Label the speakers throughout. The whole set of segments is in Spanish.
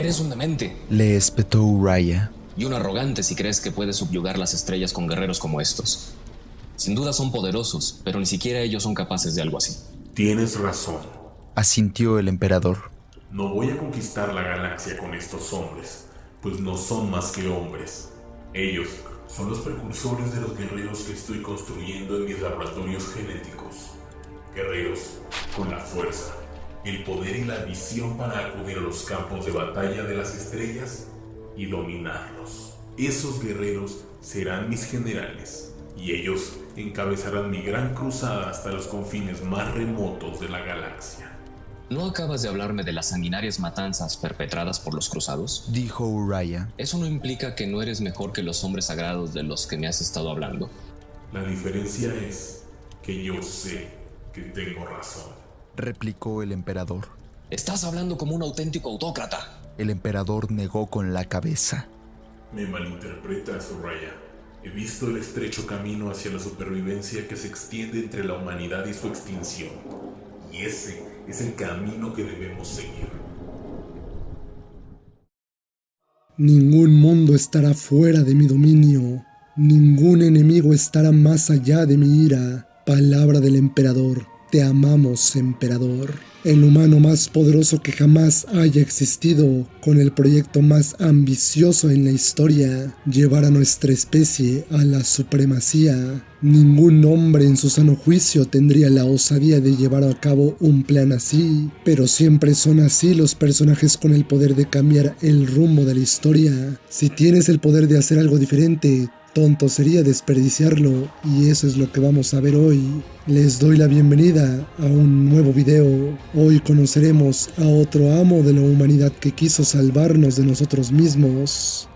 Speaker 1: Eres un demente.
Speaker 2: Le espetó Uraya.
Speaker 1: Y un arrogante si crees que puedes subyugar las estrellas con guerreros como estos. Sin duda son poderosos, pero ni siquiera ellos son capaces de algo así.
Speaker 3: Tienes razón.
Speaker 2: Asintió el emperador.
Speaker 3: No voy a conquistar la galaxia con estos hombres, pues no son más que hombres. Ellos son los precursores de los guerreros que estoy construyendo en mis laboratorios genéticos. Guerreros con la fuerza, el poder y la visión para acudir a los campos de batalla de las estrellas y dominarlos. Esos guerreros serán mis generales, y ellos encabezarán mi gran cruzada hasta los confines más remotos de la galaxia.
Speaker 1: ¿No acabas de hablarme de las sanguinarias matanzas perpetradas por los cruzados?
Speaker 2: Dijo Uraya.
Speaker 1: ¿Eso no implica que no eres mejor que los hombres sagrados de los que me has estado hablando?
Speaker 3: La diferencia es que yo sé que tengo razón.
Speaker 2: Replicó el emperador.
Speaker 1: Estás hablando como un auténtico autócrata.
Speaker 2: El emperador negó con la cabeza.
Speaker 3: Me malinterpretas, Uraya. He visto el estrecho camino hacia la supervivencia que se extiende entre la humanidad y su extinción. Y ese es el camino que debemos seguir.
Speaker 4: Ningún mundo estará fuera de mi dominio. Ningún enemigo estará más allá de mi ira. Palabra del emperador. Te amamos, emperador. El humano más poderoso que jamás haya existido, con el proyecto más ambicioso en la historia, llevar a nuestra especie a la supremacía. Ningún hombre en su sano juicio tendría la osadía de llevar a cabo un plan así, pero siempre son así los personajes con el poder de cambiar el rumbo de la historia. Si tienes el poder de hacer algo diferente, tonto sería desperdiciarlo, y eso es lo que vamos a ver hoy. Les doy la bienvenida a un nuevo video. Hoy conoceremos a otro amo de la humanidad que quiso salvarnos de nosotros mismos.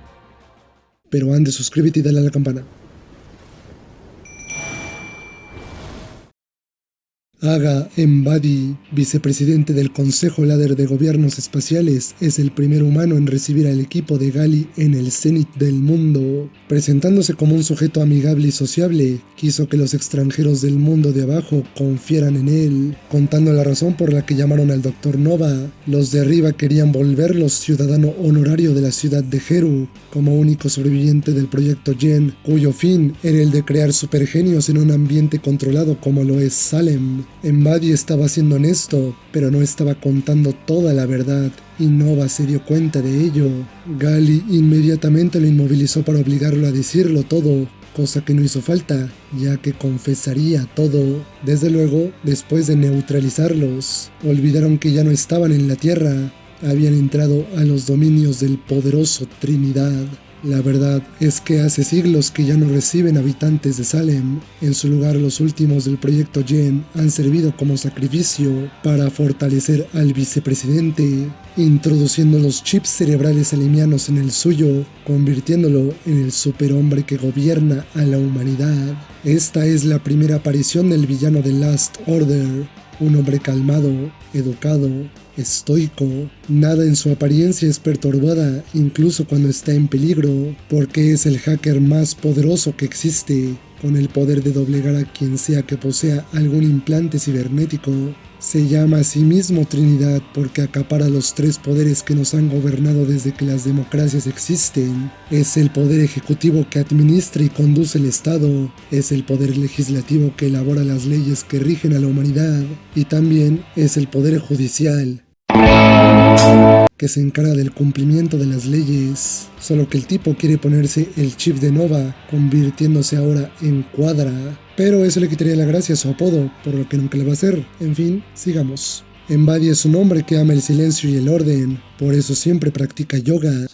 Speaker 4: Pero antes suscríbete y dale a la campana. Aga Mbadi, vicepresidente del Consejo Ladder de Gobiernos Espaciales, es el primer humano en recibir al equipo de Gali en el cenit del mundo. Presentándose como un sujeto amigable y sociable, quiso que los extranjeros del mundo de abajo confiaran en él. Contando la razón por la que llamaron al Dr. Nova, los de arriba querían volverlo ciudadano honorario de la ciudad de Heru, como único sobreviviente del proyecto Gen, cuyo fin era el de crear supergenios en un ambiente controlado como lo es Salem. Mbadi estaba siendo honesto, pero no estaba contando toda la verdad, y Nova se dio cuenta de ello. Gali inmediatamente lo inmovilizó para obligarlo a decirlo todo, cosa que no hizo falta, ya que confesaría todo. Desde luego, después de neutralizarlos, olvidaron que ya no estaban en la Tierra, habían entrado a los dominios del poderoso Trinidad. La verdad es que hace siglos que ya no reciben habitantes de Salem. En su lugar, los últimos del proyecto Gen han servido como sacrificio para fortalecer al vicepresidente, introduciendo los chips cerebrales alemianos en el suyo, convirtiéndolo en el superhombre que gobierna a la humanidad. Esta es la primera aparición del villano de Last Order, un hombre calmado, educado, estoico. Nada en su apariencia es perturbada, incluso cuando está en peligro, porque es el hacker más poderoso que existe, con el poder de doblegar a quien sea que posea algún implante cibernético. Se llama a sí mismo Trinidad porque acapara los tres poderes que nos han gobernado desde que las democracias existen. Es el poder ejecutivo que administra y conduce el Estado, es el poder legislativo que elabora las leyes que rigen a la humanidad, y también es el poder judicial, que se encarga del cumplimiento de las leyes. Solo que el tipo quiere ponerse el chip de Nova, convirtiéndose ahora en Cuadra. Pero eso le quitaría la gracia a su apodo, por lo que nunca le va a hacer. En fin, sigamos. Mbadi es un hombre que ama el silencio y el orden, por eso siempre practica yoga,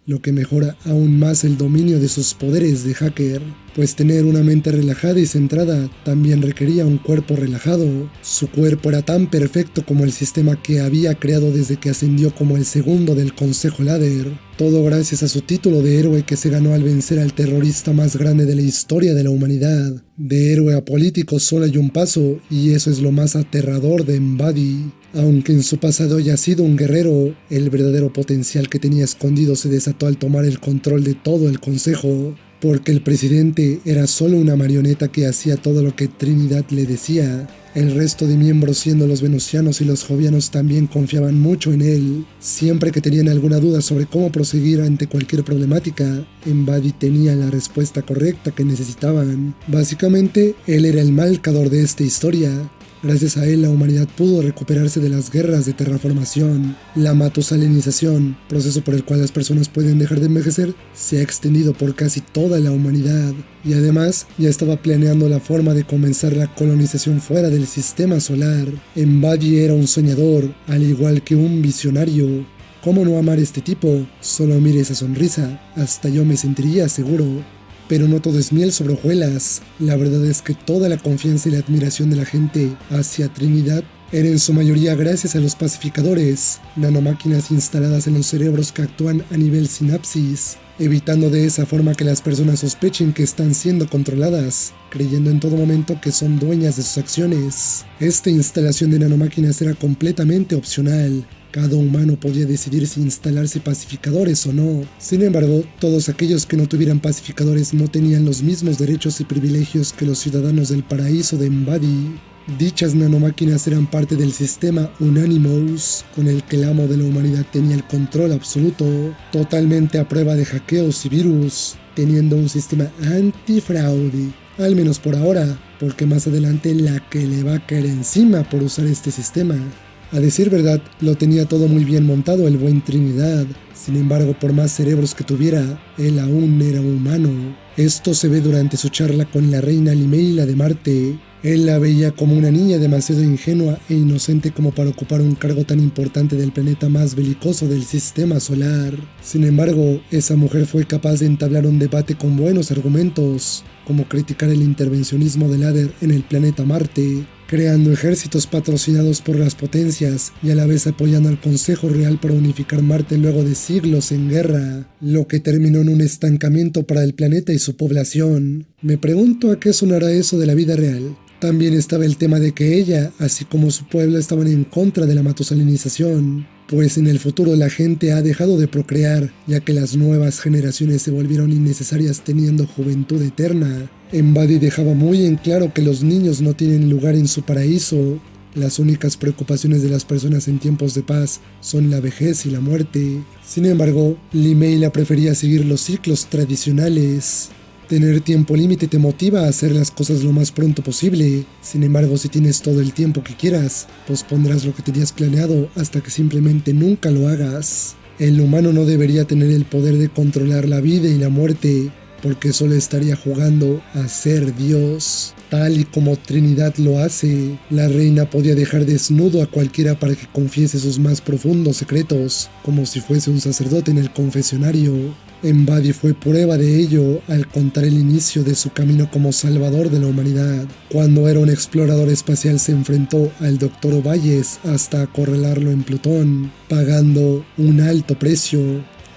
Speaker 4: lo que mejora aún más el dominio de sus poderes de hacker, pues tener una mente relajada y centrada también requería un cuerpo relajado. Su cuerpo era tan perfecto como el sistema que había creado desde que ascendió como el segundo del Consejo Ladder. Todo gracias a su título de héroe que se ganó al vencer al terrorista más grande de la historia de la humanidad. De héroe a político solo hay un paso, y eso es lo más aterrador de Mbadi. Aunque en su pasado haya sido un guerrero, el verdadero potencial que tenía escondido se desató al tomar el control de todo el consejo. porque el presidente era solo una marioneta que hacía todo lo que Trinidad le decía. El resto de miembros, siendo los venusianos y los jovianos, también confiaban mucho en él. Siempre que tenían alguna duda sobre cómo proseguir ante cualquier problemática, Embady tenía la respuesta correcta que necesitaban. Básicamente, él era el marcador de esta historia. Gracias a él, la humanidad pudo recuperarse de las guerras de terraformación. La matusalinización, proceso por el cual las personas pueden dejar de envejecer, se ha extendido por casi toda la humanidad. Y además, ya estaba planeando la forma de comenzar la colonización fuera del sistema solar. Embady era un soñador, al igual que un visionario. ¿Cómo no amar a este tipo? Solo mire esa sonrisa, hasta yo me sentiría seguro. Pero no todo es miel sobre hojuelas. La verdad es que toda la confianza y la admiración de la gente hacia Trinidad era en su mayoría gracias a los pacificadores, nanomáquinas instaladas en los cerebros que actúan a nivel sinapsis, evitando de esa forma que las personas sospechen que están siendo controladas, creyendo en todo momento que son dueñas de sus acciones. Esta instalación de nanomáquinas era completamente opcional. Cada humano podía decidir si instalarse pacificadores o no. Sin embargo, todos aquellos que no tuvieran pacificadores no tenían los mismos derechos y privilegios que los ciudadanos del paraíso de Embady. Dichas nanomáquinas eran parte del sistema Unanimous, con el que el amo de la humanidad tenía el control absoluto, totalmente a prueba de hackeos y virus, teniendo un sistema antifraude. Al menos por ahora, porque más adelante la que le va a caer encima por usar este sistema. A decir verdad, lo tenía todo muy bien montado el buen Trinidad. Sin embargo, por más cerebros que tuviera, él aún era humano. Esto se ve durante su charla con la reina Limeila de Marte. Él la veía como una niña demasiado ingenua e inocente como para ocupar un cargo tan importante del planeta más belicoso del sistema solar. Sin embargo, esa mujer fue capaz de entablar un debate con buenos argumentos, como criticar el intervencionismo del Ader en el planeta Marte, creando ejércitos patrocinados por las potencias y a la vez apoyando al Consejo Real para unificar Marte luego de siglos en guerra, lo que terminó en un estancamiento para el planeta y su población. Me pregunto a qué sonará eso de la vida real. También estaba el tema de que ella, así como su pueblo, estaban en contra de la matusalinización, pues en el futuro la gente ha dejado de procrear, ya que las nuevas generaciones se volvieron innecesarias teniendo juventud eterna. Embady dejaba muy en claro que los niños no tienen lugar en su paraíso. Las únicas preocupaciones de las personas en tiempos de paz son la vejez y la muerte. Sin embargo, Limeila prefería seguir los ciclos tradicionales. Tener tiempo límite te motiva a hacer las cosas lo más pronto posible. Sin embargo, si tienes todo el tiempo que quieras, pospondrás lo que tenías planeado hasta que simplemente nunca lo hagas. El humano no debería tener el poder de controlar la vida y la muerte, porque solo estaría jugando a ser Dios. Tal y como Trinidad lo hace, la reina podía dejar desnudo a cualquiera para que confiese sus más profundos secretos, como si fuese un sacerdote en el confesionario. Embady fue prueba de ello al contar el inicio de su camino como salvador de la humanidad. Cuando era un explorador espacial se enfrentó al Dr. Ovalles hasta acorralarlo en Plutón, pagando un alto precio.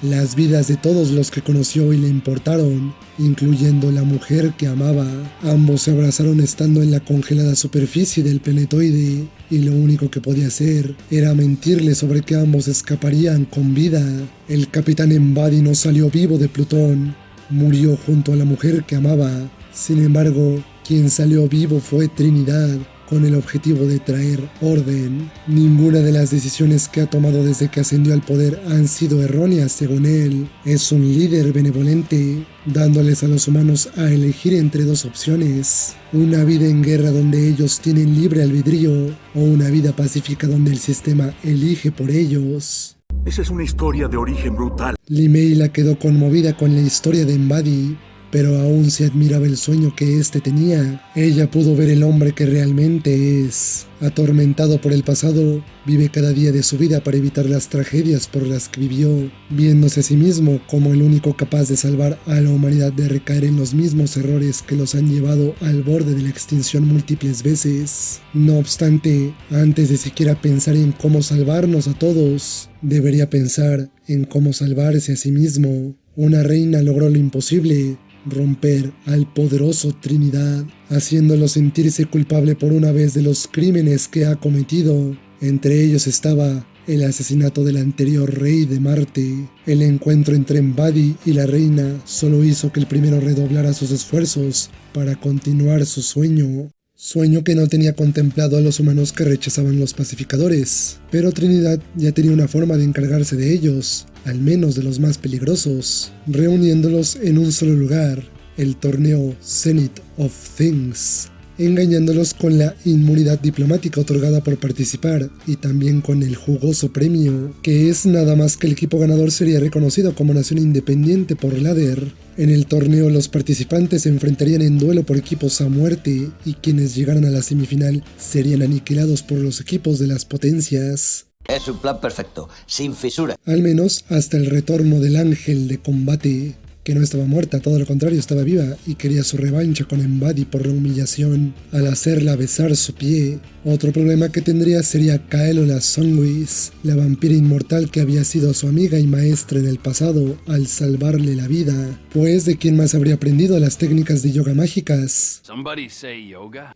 Speaker 4: Las vidas de todos los que conoció y le importaron, incluyendo la mujer que amaba. Ambos se abrazaron estando en la congelada superficie del planetoide, y lo único que podía hacer era mentirle sobre que ambos escaparían con vida. El capitán Embady no salió vivo de Plutón, murió junto a la mujer que amaba. Sin embargo, quien salió vivo fue Trinidad, con el objetivo de traer orden. Ninguna de las decisiones que ha tomado desde que ascendió al poder han sido erróneas según él. Es un líder benevolente, dándoles a los humanos a elegir entre dos opciones: una vida en guerra donde ellos tienen libre albedrío, o una vida pacífica donde el sistema elige por ellos.
Speaker 5: Esa es una historia de origen brutal.
Speaker 4: Limeila quedó conmovida con la historia de Embady, pero aún se admiraba el sueño que éste tenía. Ella pudo ver el hombre que realmente es. Atormentado por el pasado, vive cada día de su vida para evitar las tragedias por las que vivió, viéndose a sí mismo como el único capaz de salvar a la humanidad de recaer en los mismos errores que los han llevado al borde de la extinción múltiples veces. No obstante, antes de siquiera pensar en cómo salvarnos a todos, debería pensar en cómo salvarse a sí mismo. Una reina logró lo imposible: romper al poderoso Trinidad, haciéndolo sentirse culpable por una vez de los crímenes que ha cometido. Entre ellos estaba el asesinato del anterior rey de Marte. El encuentro entre Embady y la reina solo hizo que el primero redoblara sus esfuerzos para continuar su sueño. Sueño que no tenía contemplado a los humanos que rechazaban los pacificadores, pero Trinidad ya tenía una forma de encargarse de ellos, al menos de los más peligrosos, reuniéndolos en un solo lugar, el torneo Zenith of Things, engañándolos con la inmunidad diplomática otorgada por participar y también con el jugoso premio, que es nada más que el equipo ganador sería reconocido como nación independiente por Ladder. En el torneo los participantes se enfrentarían en duelo por equipos a muerte y quienes llegaran a la semifinal serían aniquilados por los equipos de las potencias.
Speaker 6: Es un plan perfecto, sin fisura.
Speaker 4: Al menos hasta el retorno del ángel de combate, que no estaba muerta, todo lo contrario, estaba viva y quería su revancha con Embady por la humillación al hacerla besar su pie. Otro problema que tendría sería Kaelula Sonwys, la vampira inmortal que había sido su amiga y maestra en el pasado al salvarle la vida, pues de quién más habría aprendido las técnicas de yoga mágicas.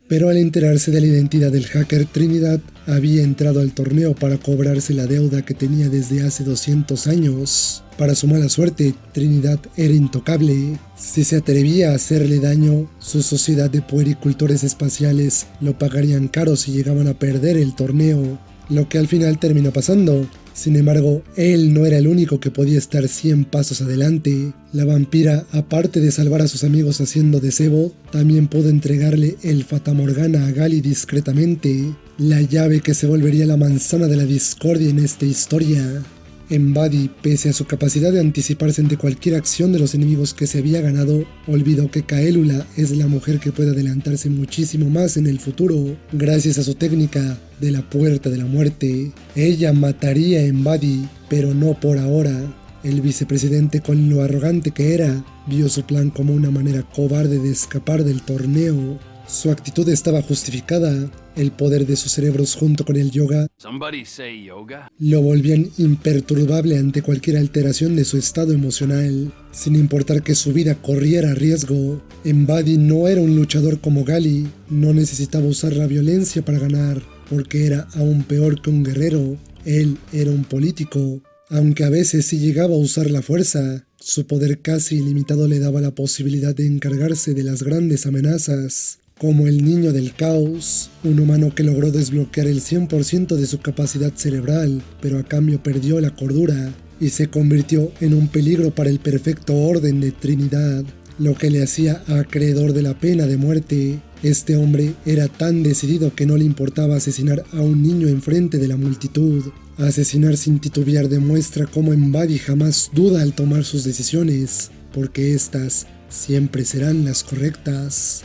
Speaker 4: Pero al enterarse de la identidad del hacker, Trinidad había entrado al torneo para cobrarse la deuda que tenía desde hace 200 años. Para su mala suerte, Trinidad era intocable. Si se atrevía a hacerle daño, su sociedad de puericultores espaciales lo pagarían caro si llegaban a perder el torneo, lo que al final terminó pasando. Sin embargo, él no era el único que podía estar 100 pasos adelante. La vampira, aparte de salvar a sus amigos haciendo de cebo, también pudo entregarle el Fatamorgana a Gali discretamente, la llave que se volvería la manzana de la discordia en esta historia. Embady, pese a su capacidad de anticiparse ante cualquier acción de los enemigos que se había ganado, olvidó que Kaelula es la mujer que puede adelantarse muchísimo más en el futuro, gracias a su técnica de la puerta de la muerte. Ella mataría a Embady, pero no por ahora. El vicepresidente, con lo arrogante que era, vio su plan como una manera cobarde de escapar del torneo. Su actitud estaba justificada. El poder de sus cerebros junto con el yoga lo volvían imperturbable ante cualquier alteración de su estado emocional, sin importar que su vida corriera riesgo. Embady no era un luchador como Gali, no necesitaba usar la violencia para ganar, porque era aún peor que un guerrero. Él era un político. Aunque a veces sí llegaba a usar la fuerza, su poder casi ilimitado le daba la posibilidad de encargarse de las grandes amenazas, como el Niño del Caos, un humano que logró desbloquear el 100% de su capacidad cerebral, pero a cambio perdió la cordura y se convirtió en un peligro para el perfecto orden de Trinidad, lo que le hacía acreedor de la pena de muerte. Este hombre era tan decidido que no le importaba asesinar a un niño enfrente de la multitud. Asesinar sin titubear demuestra cómo Embady jamás duda al tomar sus decisiones, porque éstas siempre serán las correctas.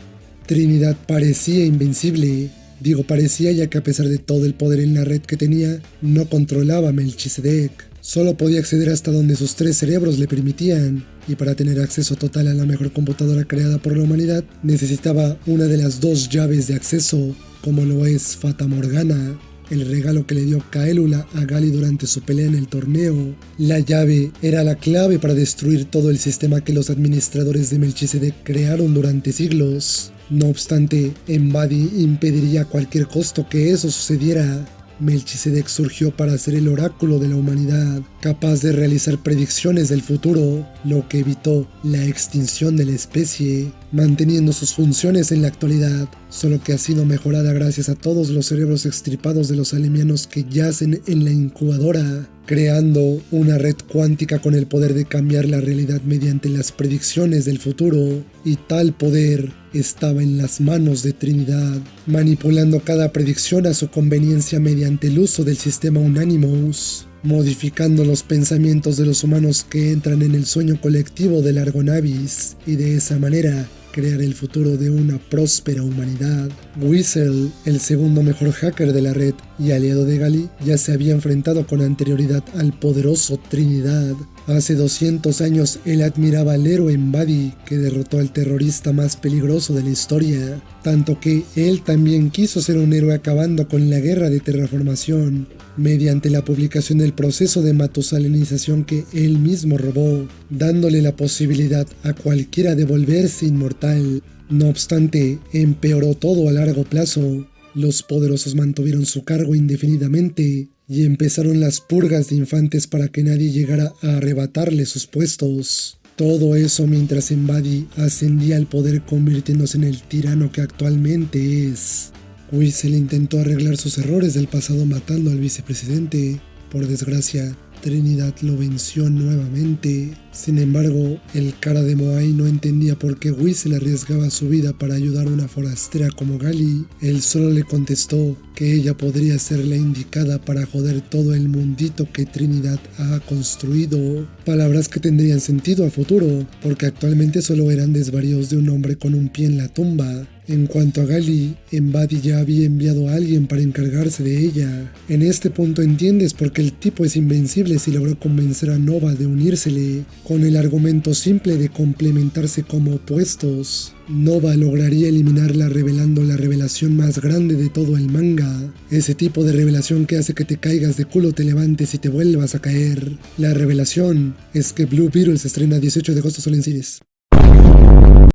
Speaker 4: Trinidad parecía invencible. Digo parecía, ya que a pesar de todo el poder en la red que tenía, no controlaba a Melchizedek. Solo podía acceder hasta donde sus 3 cerebros le permitían, y para tener acceso total a la mejor computadora creada por la humanidad, necesitaba una de las 2 llaves de acceso, como lo es Fatamorgana, el regalo que le dio Kaelula a Gali durante su pelea en el torneo. La llave era la clave para destruir todo el sistema que los administradores de Melchizedek crearon durante siglos. No obstante, Embady impediría a cualquier costo que eso sucediera. Melchizedek surgió para ser el oráculo de la humanidad, capaz de realizar predicciones del futuro, lo que evitó la extinción de la especie, manteniendo sus funciones en la actualidad, solo que ha sido mejorada gracias a todos los cerebros extirpados de los alemianos que yacen en la incubadora, creando una red cuántica con el poder de cambiar la realidad mediante las predicciones del futuro, y tal poder estaba en las manos de Trinidad, manipulando cada predicción a su conveniencia mediante el uso del sistema Unanimous, modificando los pensamientos de los humanos que entran en el sueño colectivo del Argonavis, y de esa manera crear el futuro de una próspera humanidad. Whistle, el segundo mejor hacker de la red y aliado de Gali, ya se había enfrentado con anterioridad al poderoso Trinidad. Hace 200 años él admiraba al héroe Embady, que derrotó al terrorista más peligroso de la historia, tanto que él también quiso ser un héroe acabando con la guerra de terraformación, mediante la publicación del proceso de matusalenización que él mismo robó, dándole la posibilidad a cualquiera de volverse inmortal. No obstante, empeoró todo a largo plazo. Los poderosos mantuvieron su cargo indefinidamente y empezaron las purgas de infantes para que nadie llegara a arrebatarle sus puestos. Todo eso mientras Embady ascendía al poder convirtiéndose en el tirano que actualmente es. Weasel intentó arreglar sus errores del pasado matando al vicepresidente. Por desgracia, Trinidad lo venció nuevamente. Sin embargo, el cara de Moai no entendía por qué Weasel arriesgaba su vida para ayudar a una forastera como Gali. Él solo le contestó que ella podría ser la indicada para joder todo el mundito que Trinidad ha construido. Palabras que tendrían sentido a futuro, porque actualmente solo eran desvaríos de un hombre con un pie en la tumba. En cuanto a Gali, Embady ya había enviado a alguien para encargarse de ella. En este punto entiendes por qué el tipo es invencible si logró convencer a Nova de unírsele, con el argumento simple de complementarse como opuestos. Nova lograría eliminarla revelando la revelación más grande de todo el manga. Ese tipo de revelación que hace que te caigas de culo, te levantes y te vuelvas a caer. La revelación es que Blue Beetle se estrena 18 de agosto solo en cines.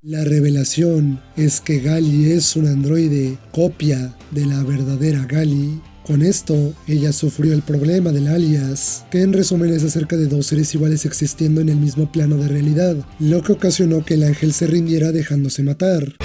Speaker 4: La revelación es que Gali es un androide, copia de la verdadera Gali. Con esto, ella sufrió el problema del alias, que en resumen es acerca de dos seres iguales existiendo en el mismo plano de realidad, lo que ocasionó que el ángel se rindiera dejándose matar.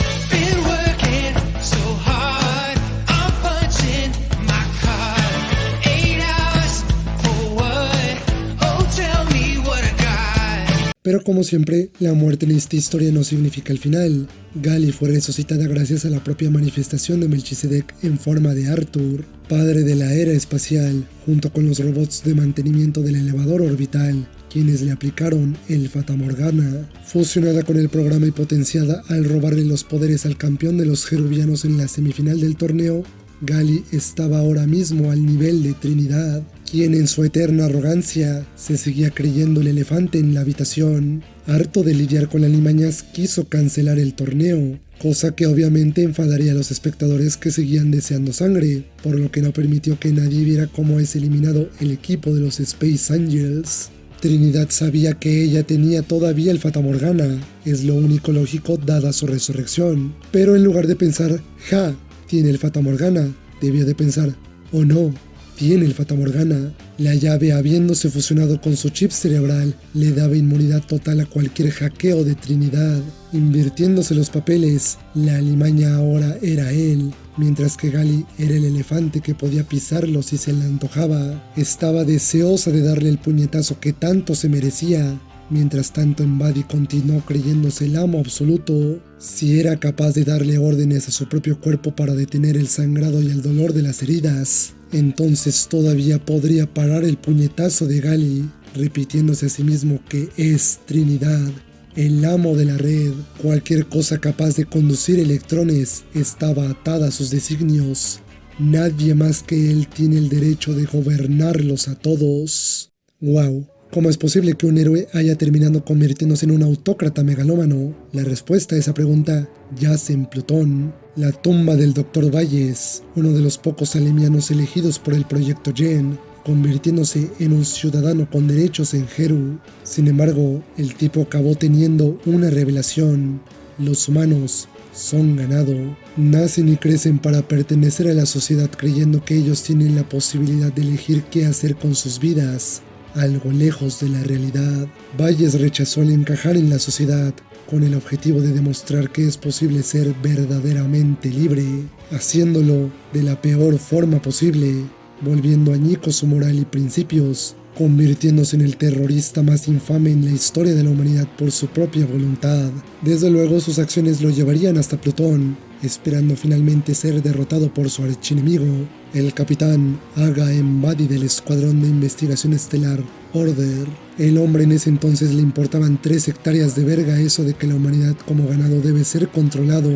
Speaker 4: Pero como siempre, la muerte en esta historia no significa el final. Gali fue resucitada gracias a la propia manifestación de Melchizedek en forma de Arthur, padre de la era espacial, junto con los robots de mantenimiento del elevador orbital, quienes le aplicaron el Fata Morgana. Fusionada con el programa y potenciada al robarle los poderes al campeón de los Jerubianos en la semifinal del torneo, Gali estaba ahora mismo al nivel de Trinidad, quien en su eterna arrogancia se seguía creyendo el elefante en la habitación. Harto de lidiar con alimañas, quiso cancelar el torneo, cosa que obviamente enfadaría a los espectadores que seguían deseando sangre, por lo que no permitió que nadie viera cómo es eliminado el equipo de los Space Angels. Trinidad sabía que ella tenía todavía el Fata Morgana, es lo único lógico dada su resurrección, pero en lugar de pensar, ja, tiene el Fata Morgana, debió de pensar, oh no, tiene el Fata Morgana. La llave, habiéndose fusionado con su chip cerebral, le daba inmunidad total a cualquier hackeo de Trinidad. Invirtiéndose los papeles, la alimaña ahora era él, mientras que Gali era el elefante que podía pisarlo si se le antojaba. Estaba deseosa de darle el puñetazo que tanto se merecía. Mientras tanto, Embady continuó creyéndose el amo absoluto. Si era capaz de darle órdenes a su propio cuerpo para detener el sangrado y el dolor de las heridas, entonces todavía podría parar el puñetazo de Gali, repitiéndose a sí mismo que es Trinidad, el amo de la red. Cualquier cosa capaz de conducir electrones estaba atada a sus designios. Nadie más que él tiene el derecho de gobernarlos a todos. ¡Wow! ¿Cómo es posible que un héroe haya terminado convirtiéndose en un autócrata megalómano? La respuesta a esa pregunta yace en Plutón, la tumba del Dr. Valles, uno de los pocos alemianos elegidos por el Proyecto Gen, convirtiéndose en un ciudadano con derechos en Heru. Sin embargo, el tipo acabó teniendo una revelación. Los humanos son ganado. Nacen y crecen para pertenecer a la sociedad creyendo que ellos tienen la posibilidad de elegir qué hacer con sus vidas. Algo lejos de la realidad. Valles rechazó el encajar en la sociedad con el objetivo de demostrar que es posible ser verdaderamente libre, haciéndolo de la peor forma posible, volviendo añicos su moral y principios, convirtiéndose en el terrorista más infame en la historia de la humanidad por su propia voluntad. Desde luego sus acciones lo llevarían hasta Plutón, esperando finalmente ser derrotado por su archienemigo, el capitán Aga Embady del Escuadrón de Investigación Estelar Order. El hombre en ese entonces le importaban 3 hectáreas de verga eso de que la humanidad como ganado debe ser controlado.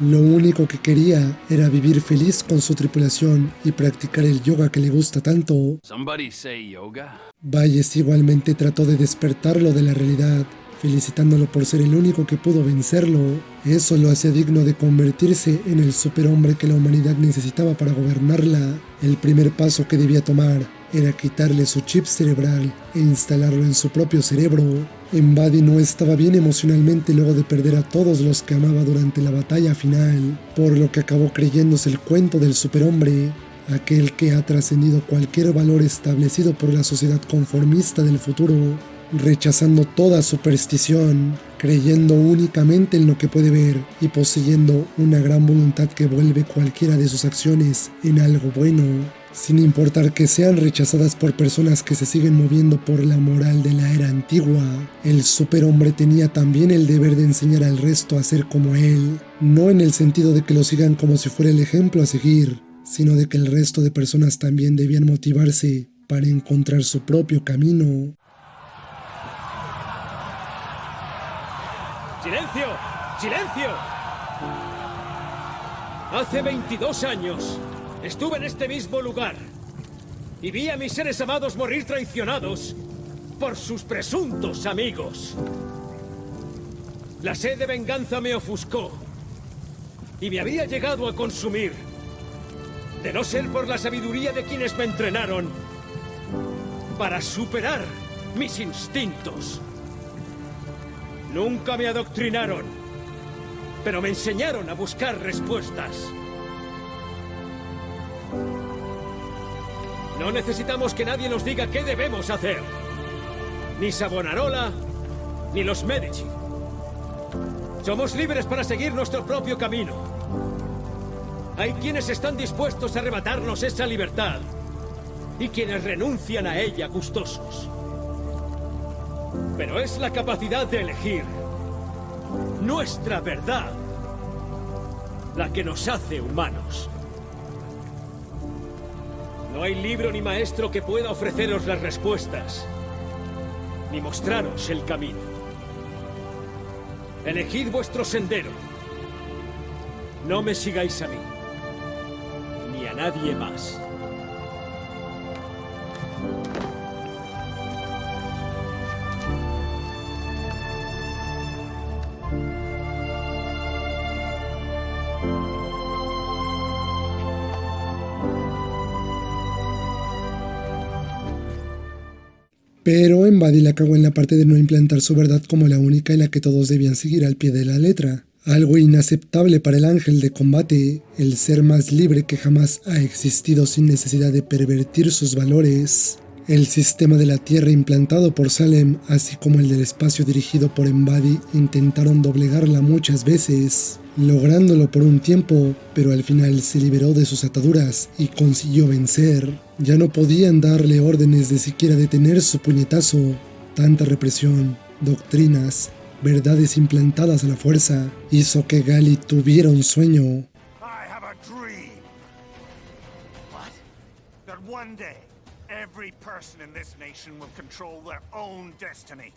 Speaker 4: Lo único que quería era vivir feliz con su tripulación y practicar el yoga que le gusta tanto. Valles igualmente trató de despertarlo de la realidad, felicitándolo por ser el único que pudo vencerlo. Eso lo hacía digno de convertirse en el superhombre que la humanidad necesitaba para gobernarla. El primer paso que debía tomar era quitarle su chip cerebral e instalarlo en su propio cerebro. Embady no estaba bien emocionalmente luego de perder a todos los que amaba durante la batalla final, por lo que acabó creyéndose el cuento del superhombre. aquel que ha trascendido cualquier valor establecido por la sociedad conformista del futuro, rechazando toda superstición, creyendo únicamente en lo que puede ver y poseyendo una gran voluntad que vuelve cualquiera de sus acciones en algo bueno, sin importar que sean rechazadas por personas que se siguen moviendo por la moral de la era antigua. El superhombre tenía también el deber de enseñar al resto a ser como él, no en el sentido de que lo sigan como si fuera el ejemplo a seguir, sino de que el resto de personas también debían motivarse para encontrar su propio camino.
Speaker 7: ¡Silencio! ¡Silencio! Hace 22 años estuve en este mismo lugar y vi a mis seres amados morir traicionados por sus presuntos amigos. La sed de venganza me ofuscó y me había llegado a consumir. De no ser por la sabiduría de quienes me entrenaron para superar mis instintos. Nunca me adoctrinaron, pero me enseñaron a buscar respuestas. No necesitamos que nadie nos diga qué debemos hacer. Ni Savonarola, ni los Medici. Somos libres para seguir nuestro propio camino. Hay quienes están dispuestos a arrebatarnos esa libertad y quienes renuncian a ella gustosos. Pero es la capacidad de elegir nuestra verdad la que nos hace humanos. No hay libro ni maestro que pueda ofreceros las respuestas, ni mostraros el camino. Elegid vuestro sendero. No me sigáis a mí, ni a nadie más.
Speaker 4: Pero Embady la cagó en la parte de no implantar su verdad como la única y la que todos debían seguir al pie de la letra. Algo inaceptable para el ángel de combate, el ser más libre que jamás ha existido sin necesidad de pervertir sus valores. El sistema de la Tierra implantado por Salem, así como el del espacio dirigido por Embady, intentaron doblegarla muchas veces, lográndolo por un tiempo, pero al final se liberó de sus ataduras y consiguió vencer. Ya no podían darle órdenes de siquiera detener su puñetazo. Tanta represión, doctrinas, verdades implantadas a la fuerza, hizo que Gali tuviera un sueño.
Speaker 5: I have a dream. What? That one day, every person in this nation will control their own destiny.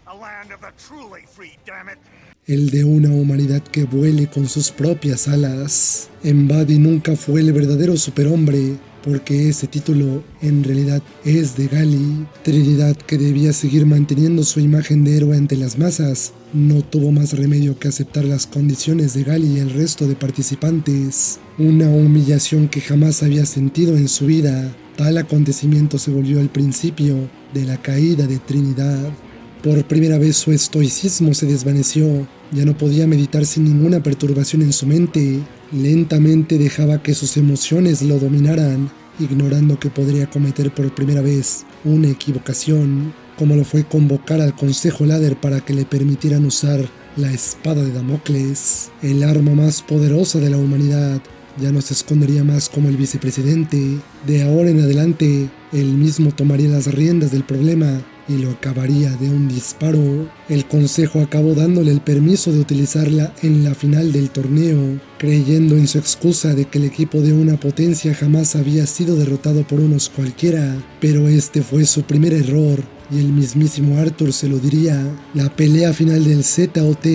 Speaker 5: A land of the truly free, damn it.
Speaker 4: El de una humanidad que vuele con sus propias alas. Embady nunca fue el verdadero superhombre, porque ese título en realidad es de Gali. Trinidad, que debía seguir manteniendo su imagen de héroe ante las masas, no tuvo más remedio que aceptar las condiciones de Gali y el resto de participantes. Una humillación que jamás había sentido en su vida. Tal acontecimiento se volvió el principio de la caída de Trinidad. Por primera vez su estoicismo se desvaneció, ya no podía meditar sin ninguna perturbación en su mente, lentamente dejaba que sus emociones lo dominaran, ignorando que podría cometer por primera vez una equivocación, como lo fue convocar al Consejo Ladder para que le permitieran usar la espada de Damocles, el arma más poderosa de la humanidad. Ya no se escondería más como el vicepresidente. De ahora en adelante, él mismo tomaría las riendas del problema y lo acabaría de un disparo. El consejo acabó dándole el permiso de utilizarla en la final del torneo, creyendo en su excusa de que el equipo de una potencia jamás había sido derrotado por unos cualquiera, pero este fue su primer error. Y el mismísimo Arthur se lo diría. La pelea final del ZOT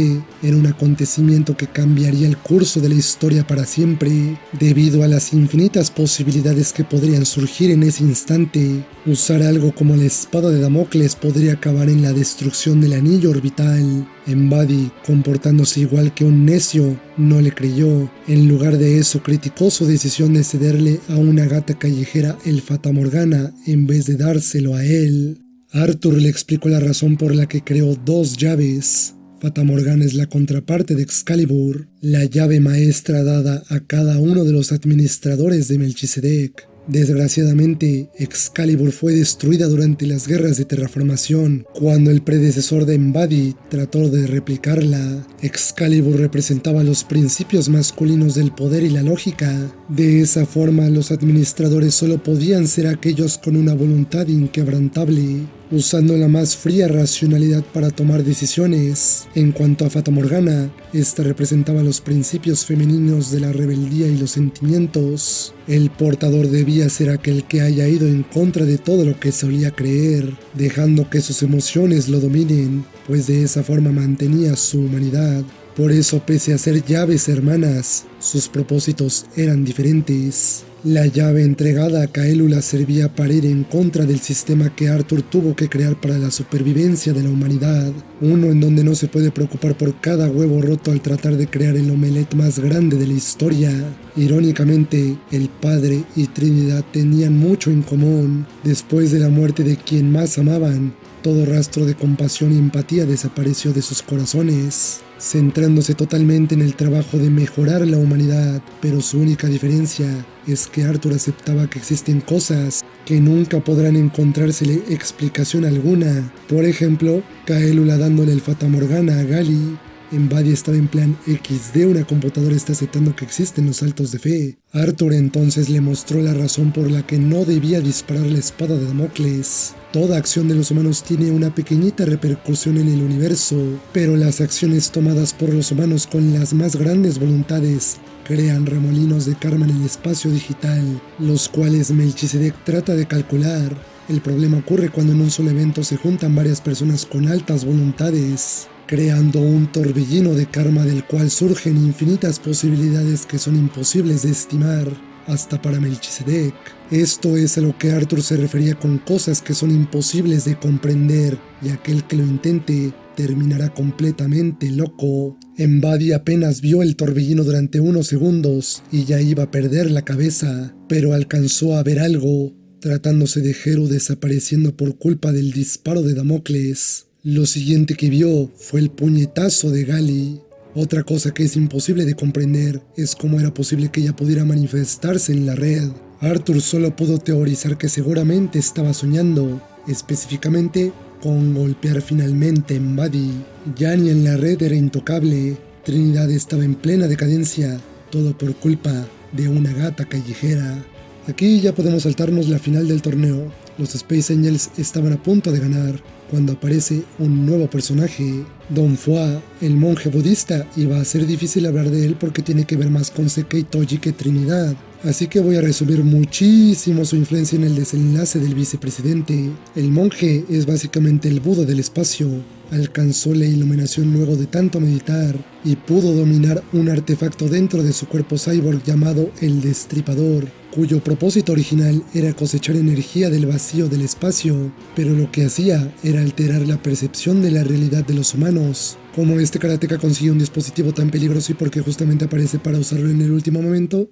Speaker 4: era un acontecimiento que cambiaría el curso de la historia para siempre, debido a las infinitas posibilidades que podrían surgir en ese instante. Usar algo como la espada de Damocles podría acabar en la destrucción del anillo orbital. Embady, comportándose igual que un necio, no le creyó. En lugar de eso, criticó su decisión de cederle a una gata callejera el Fata Morgana en vez de dárselo a él. Arthur le explicó la razón por la que creó dos llaves. Fata Morgana es la contraparte de Excalibur, la llave maestra dada a cada uno de los administradores de Melchizedek. Desgraciadamente, Excalibur fue destruida durante las guerras de terraformación, cuando el predecesor de Embody trató de replicarla. Excalibur representaba los principios masculinos del poder y la lógica. De esa forma, los administradores solo podían ser aquellos con una voluntad inquebrantable, usando la más fría racionalidad para tomar decisiones. En cuanto a Fata Morgana, esta representaba los principios femeninos de la rebeldía y los sentimientos. El portador debía ser aquel que haya ido en contra de todo lo que solía creer, dejando que sus emociones lo dominen, pues de esa forma mantenía su humanidad. Por eso, pese a ser llaves hermanas, sus propósitos eran diferentes. La llave entregada a Caelula servía para ir en contra del sistema que Arthur tuvo que crear para la supervivencia de la humanidad, uno en donde no se puede preocupar por cada huevo roto al tratar de crear el omelette más grande de la historia. Irónicamente, el Padre y Trinidad tenían mucho en común. Después de la muerte de quien más amaban, todo rastro de compasión y empatía desapareció de sus corazones, centrándose totalmente en el trabajo de mejorar la humanidad, pero su única diferencia es que Arthur aceptaba que existen cosas que nunca podrán encontrársele explicación alguna. Por ejemplo, Caelula dándole el Fata Morgana a Gali. Embody estaba en plan XD, una computadora está aceptando que existen los saltos de fe. Arthur entonces le mostró la razón por la que no debía disparar la espada de Damocles. Toda acción de los humanos tiene una pequeñita repercusión en el universo, pero las acciones tomadas por los humanos con las más grandes voluntades crean remolinos de karma en el espacio digital, los cuales Melchizedek trata de calcular. El problema ocurre cuando en un solo evento se juntan varias personas con altas voluntades, creando un torbellino de karma del cual surgen infinitas posibilidades que son imposibles de estimar, hasta para Melchizedek. Esto es a lo que Arthur se refería con cosas que son imposibles de comprender, y aquel que lo intente terminará completamente loco. Embody apenas vio el torbellino durante unos segundos y ya iba a perder la cabeza, pero alcanzó a ver algo, tratándose de Heru desapareciendo por culpa del disparo de Damocles. Lo siguiente que vio fue el puñetazo de Gali. Otra cosa que es imposible de comprender es cómo era posible que ella pudiera manifestarse en la red. Arthur solo pudo teorizar que seguramente estaba soñando, específicamente con golpear finalmente en Buddy. Ya ni en la red era intocable. Trinidad estaba en plena decadencia, todo por culpa de una gata callejera. Aquí ya podemos saltarnos la final del torneo. Los Space Angels estaban a punto de ganar cuando aparece un nuevo personaje, Don Fua, el monje budista, y va a ser difícil hablar de él porque tiene que ver más con Seka y Toji que Trinidad. Así que voy a resumir muchísimo su influencia en el desenlace del vicepresidente. El monje es básicamente el Buda del espacio. Alcanzó la iluminación luego de tanto meditar y pudo dominar un artefacto dentro de su cuerpo cyborg llamado el Destripador, cuyo propósito original era cosechar energía del vacío del espacio, pero lo que hacía era alterar la percepción de la realidad de los humanos. Como este karateka consiguió un dispositivo tan peligroso y porque justamente aparece para usarlo en el último momento.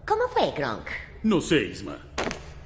Speaker 8: ¿Cómo fue, Gronk?
Speaker 9: No sé, Isma.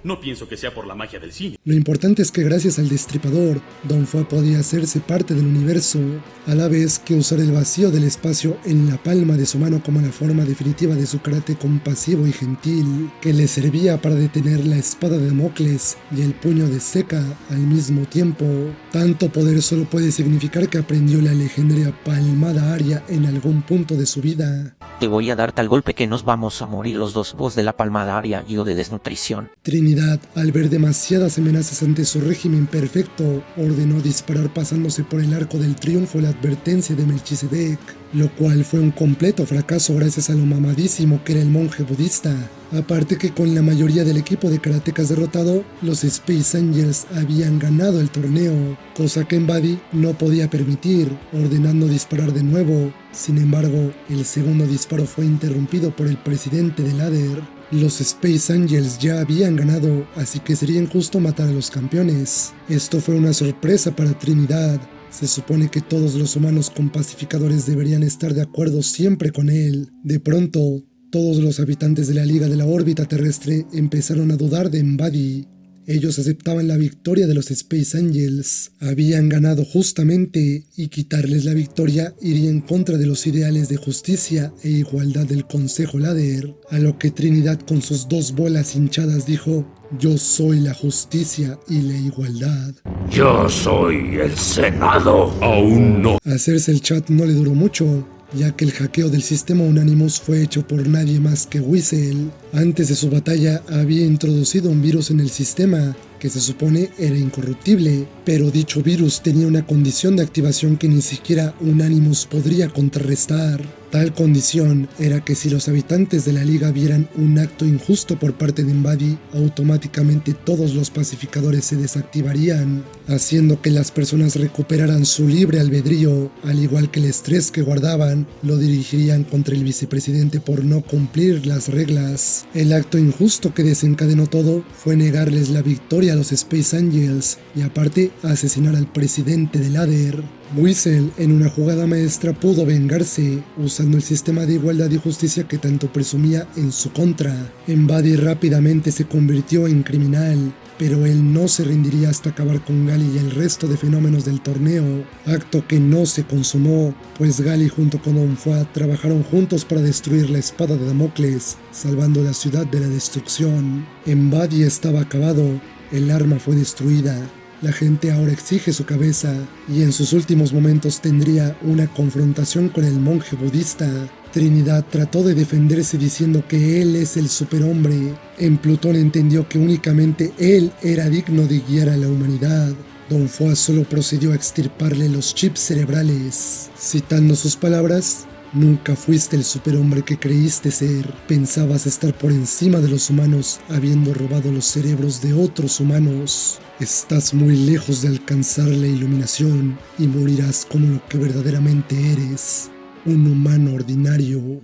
Speaker 9: No pienso que sea por la magia del cine.
Speaker 4: Lo importante es que gracias al Destripador, Don Fua podía hacerse parte del universo, a la vez que usar el vacío del espacio en la palma de su mano como la forma definitiva de su karate compasivo y gentil, que le servía para detener la espada de Damocles y el puño de Seka al mismo tiempo. Tanto poder solo puede significar que aprendió la legendaria palmada aria en algún punto de su vida.
Speaker 10: Te voy a dar tal golpe que nos vamos a morir los dos, vos de la palmada aria y yo de desnutrición.
Speaker 4: Trinidad, al ver demasiadas amenazas ante su régimen perfecto, ordenó disparar pasándose por el arco del triunfo la advertencia de Melchizedek, lo cual fue un completo fracaso gracias a lo mamadísimo que era el monje budista. Aparte que con la mayoría del equipo de karatekas derrotado, los Space Angels habían ganado el torneo, cosa que Embody no podía permitir, ordenando disparar de nuevo. Sin embargo, el segundo disparo fue interrumpido por el presidente del Ladder. Los Space Angels ya habían ganado, así que sería injusto matar a los campeones. Esto fue una sorpresa para Trinidad. Se supone que todos los humanos con pacificadores deberían estar de acuerdo siempre con él. De pronto, todos los habitantes de la Liga de la órbita terrestre empezaron a dudar de Embody. Ellos aceptaban la victoria de los Space Angels. Habían ganado justamente y quitarles la victoria iría en contra de los ideales de justicia e igualdad del Consejo Ladder. A lo que Trinidad con sus 2 bolas hinchadas dijo: yo soy la justicia y la igualdad.
Speaker 8: Yo soy el Senado.
Speaker 3: Aún no.
Speaker 4: Hacerse el chat no le duró mucho, ya que el hackeo del sistema Unanimous fue hecho por nadie más que Weasel. Antes de su batalla había introducido un virus en el sistema que se supone era incorruptible, pero dicho virus tenía una condición de activación que ni siquiera Unanimous podría contrarrestar. Tal condición era que si los habitantes de la liga vieran un acto injusto por parte de Embody, automáticamente todos los pacificadores se desactivarían, haciendo que las personas recuperaran su libre albedrío, al igual que el estrés que guardaban, lo dirigirían contra el vicepresidente por no cumplir las reglas. El acto injusto que desencadenó todo fue negarles la victoria a los Space Angels y aparte asesinar al presidente del Ladder. Weasel, en una jugada maestra, pudo vengarse, usando el sistema de igualdad y justicia que tanto presumía en su contra. Embody rápidamente se convirtió en criminal, pero él no se rendiría hasta acabar con Gali y el resto de fenómenos del torneo, acto que no se consumó, pues Gali junto con Don Fuad trabajaron juntos para destruir la espada de Damocles, salvando la ciudad de la destrucción. Embody estaba acabado, el arma fue destruida. La gente ahora exige su cabeza y en sus últimos momentos tendría una confrontación con el monje budista. Trinidad trató de defenderse diciendo que él es el superhombre. En Plutón entendió que únicamente él era digno de guiar a la humanidad. Don Fuad solo procedió a extirparle los chips cerebrales. Citando sus palabras: nunca fuiste el superhombre que creíste ser. Pensabas estar por encima de los humanos, habiendo robado los cerebros de otros humanos. Estás muy lejos de alcanzar la iluminación y morirás como lo que verdaderamente eres, un humano ordinario.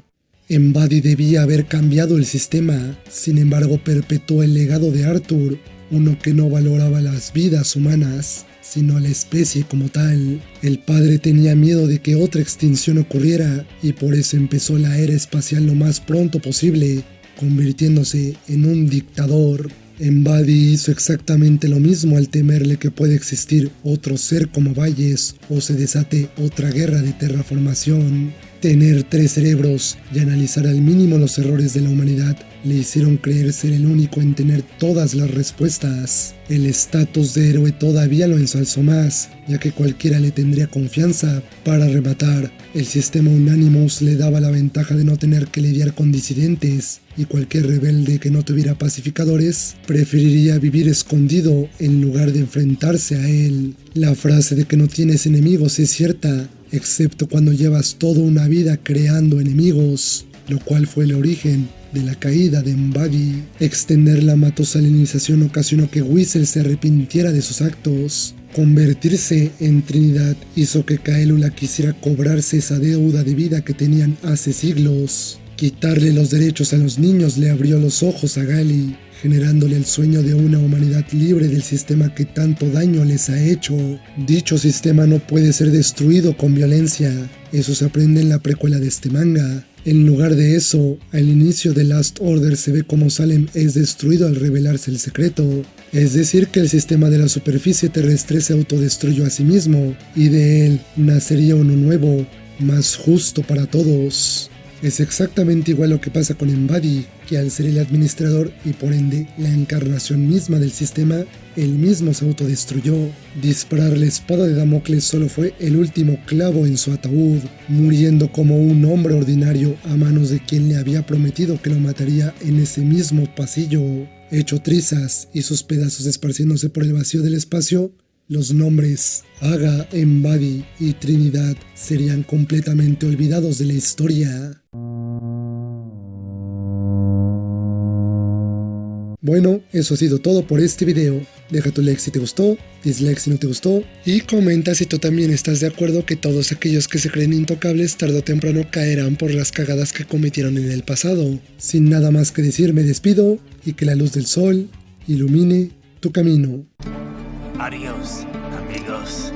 Speaker 4: Embody debía haber cambiado el sistema, sin embargo perpetuó el legado de Arthur, uno que no valoraba las vidas humanas, sino a la especie como tal. El padre tenía miedo de que otra extinción ocurriera y por eso empezó la era espacial lo más pronto posible, convirtiéndose en un dictador. Embody hizo exactamente lo mismo al temerle que puede existir otro ser como Valles o se desate otra guerra de terraformación. Tener 3 cerebros y analizar al mínimo los errores de la humanidad le hicieron creer ser el único en tener todas las respuestas. El estatus de héroe todavía lo ensalzó más, ya que cualquiera le tendría confianza para rematar. El sistema Unanimous le daba la ventaja de no tener que lidiar con disidentes, y cualquier rebelde que no tuviera pacificadores preferiría vivir escondido en lugar de enfrentarse a él. La frase de que no tienes enemigos es cierta, excepto cuando llevas toda una vida creando enemigos, lo cual fue el origen de la caída de Embody. Extender la matosalinización ocasionó que Weasel se arrepintiera de sus actos. Convertirse en Trinidad hizo que Kaelula quisiera cobrarse esa deuda de vida que tenían hace siglos. Quitarle los derechos a los niños le abrió los ojos a Gali, generándole el sueño de una humanidad libre del sistema que tanto daño les ha hecho. Dicho sistema no puede ser destruido con violencia, eso se aprende en la precuela de este manga. En lugar de eso, al inicio de Last Order se ve como Salem es destruido al revelarse el secreto, es decir que el sistema de la superficie terrestre se autodestruyó a sí mismo, y de él nacería uno nuevo, más justo para todos. Es exactamente igual lo que pasa con Embody, que al ser el administrador y por ende la encarnación misma del sistema, él mismo se autodestruyó. Disparar la espada de Damocles solo fue el último clavo en su ataúd, muriendo como un hombre ordinario a manos de quien le había prometido que lo mataría en ese mismo pasillo. Hecho trizas y sus pedazos esparciéndose por el vacío del espacio, los nombres Aga, Embody y Trinidad serían completamente olvidados de la historia. Bueno, eso ha sido todo por este video. Deja tu like si te gustó, dislike si no te gustó, y comenta si tú también estás de acuerdo que todos aquellos que se creen intocables tarde o temprano caerán por las cagadas que cometieron en el pasado. Sin nada más que decir, me despido y que la luz del sol ilumine tu camino.
Speaker 5: Adiós, amigos.